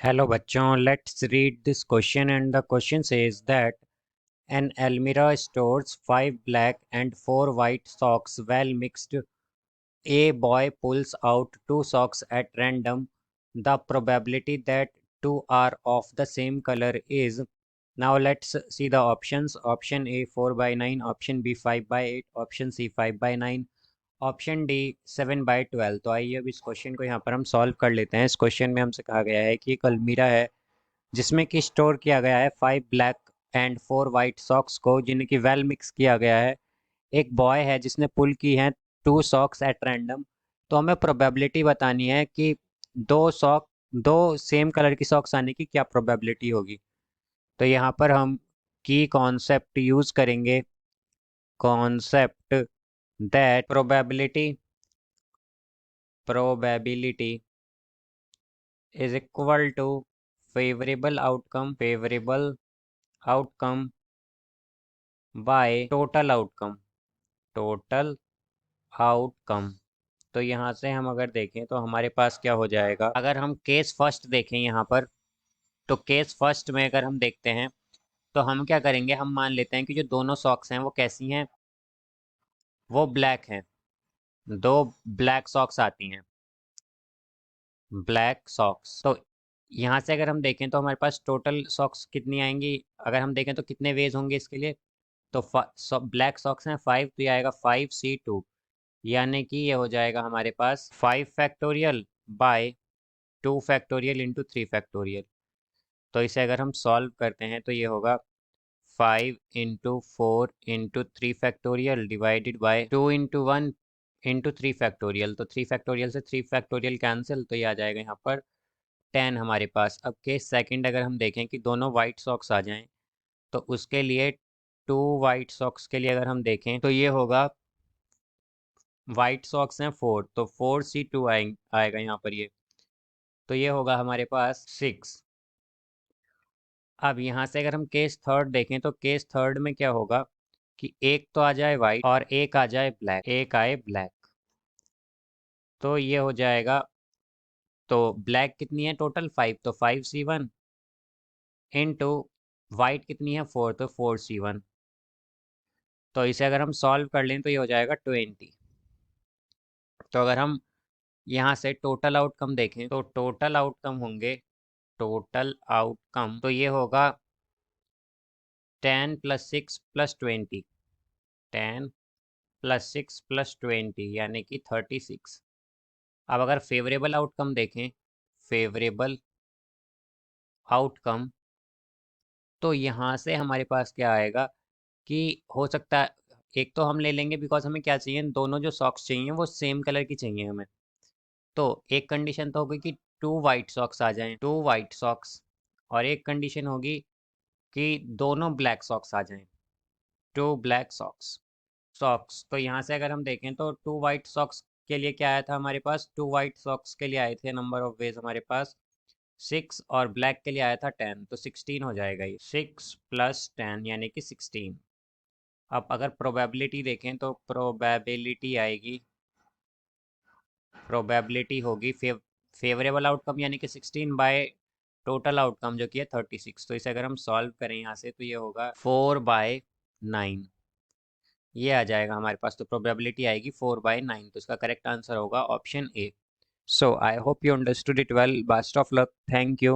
Hello bachon, let's read this question, and the question says that an Almirah stores 5 black and 4 white socks well mixed. A boy pulls out 2 socks at random. The probability that 2 are of the same color is. Now let's see the options. Option A 4 by 9, option B 5 by 8, option C 5 by 9, option D 7/12। तो आइए अब इस question को यहाँ पर हम solve कर लेते हैं। इस क्वेश्चन में हमसे कहा गया है कि एक अलमीरा है जिसमें कि स्टोर किया गया है 5 ब्लैक एंड 4 वाइट सॉक्स को, जिन्हें कि वेल मिक्स किया गया है। एक बॉय है जिसने पुल की हैं 2 सॉक्स एट रैंडम। तो हमें प्रोबेबिलिटी बतानी है कि दो सेम कलर की सॉक्स आने की क्या प्रोबेबिलिटी होगी। तो यहाँ पर हम की कॉन्सेप्ट यूज़ करेंगे, concept that probability is equal to favorable outcome by total outcome। तो यहाँ से हम अगर देखें तो हमारे पास क्या हो जाएगा, अगर हम केस फर्स्ट देखें यहाँ पर, तो केस फर्स्ट में अगर हम देखते हैं तो हम क्या करेंगे, हम मान लेते हैं कि जो दोनों सॉक्स हैं वो कैसी हैं, वो ब्लैक हैं। दो ब्लैक सॉक्स आती हैं, ब्लैक सॉक्स। तो यहाँ से अगर हम देखें तो हमारे पास टोटल सॉक्स कितनी आएंगी, अगर हम देखें तो कितने वेज होंगे इसके लिए। तो ब्लैक सॉक्स हैं 5, तो ये आएगा 5C2, यानी कि ये हो जाएगा हमारे पास 5 factorial by 2 factorial into 3 factorial. तो इसे अगर हम सॉल्व करते हैं तो ये होगा 5 into 4 into 3 factorial divided by 2 into 1 into 3 factorial. तो 3 फैक्टोरियल से 3 फैक्टोरियल कैंसिल, तो ये आ जाएगा यहाँ पर 10 हमारे पास। अब केस सेकंड अगर हम देखें कि दोनों वाइट सॉक्स आ जाएं, तो उसके लिए 2 वाइट सॉक्स के लिए अगर हम देखें तो ये होगा, वाइट सॉक्स हैं 4, तो 4C2 आएगा यहाँ पर ये। तो ये होगा हमारे पास 6। अब यहाँ से अगर हम केस थर्ड देखें तो केस थर्ड में क्या होगा कि एक तो आ जाए वाइट और एक आ जाए ब्लैक, एक आए ब्लैक। तो ये हो जाएगा, तो ब्लैक कितनी है टोटल 5, तो 5C1 इनटू वाइट कितनी है 4, तो 4C1। तो इसे अगर हम सॉल्व कर लें तो ये हो जाएगा 20। तो अगर हम यहाँ से टोटल आउटकम देखें तो टोटल आउटकम होंगे, टोटल आउटकम तो ये होगा 10 + 6 + 20, 10 + 6 + 20 यानी कि 36। अब अगर फेवरेबल आउटकम देखें, फेवरेबल आउटकम, तो यहाँ से हमारे पास क्या आएगा कि हो सकता है, एक तो हम ले लेंगे बिकॉज हमें क्या चाहिए, दोनों जो सॉक्स चाहिए वो सेम कलर की चाहिए हमें। तो एक कंडीशन तो होगी कि 2 वाइट सॉक्स आ जाएं, 2 वाइट सॉक्स, और एक कंडीशन होगी कि दोनों ब्लैक सॉक्स आ जाएं, 2 ब्लैक सॉक्स। तो यहाँ से अगर हम देखें तो 2 वाइट सॉक्स के लिए क्या आया था हमारे पास, 2 वाइट सॉक्स के लिए आए थे नंबर ऑफ वेज हमारे पास 6, और ब्लैक के लिए आया था 10, तो 16 हो जाएगा ये, 6 + 10 यानी कि 16। अब अगर प्रोबेबिलिटी देखें तो प्रोबेबिलिटी आएगी, प्रोबेबिलिटी होगी फेवरेबल आउटकम यानी कि 16 बाय टोटल आउटकम जो कि है 36। तो इसे अगर हम सॉल्व करें यहाँ से तो ये होगा 4/9, ये आ जाएगा हमारे पास। तो प्रोबेबिलिटी आएगी 4/9, तो इसका करेक्ट आंसर होगा option A. So I hope you understood it well, best of luck, thank you.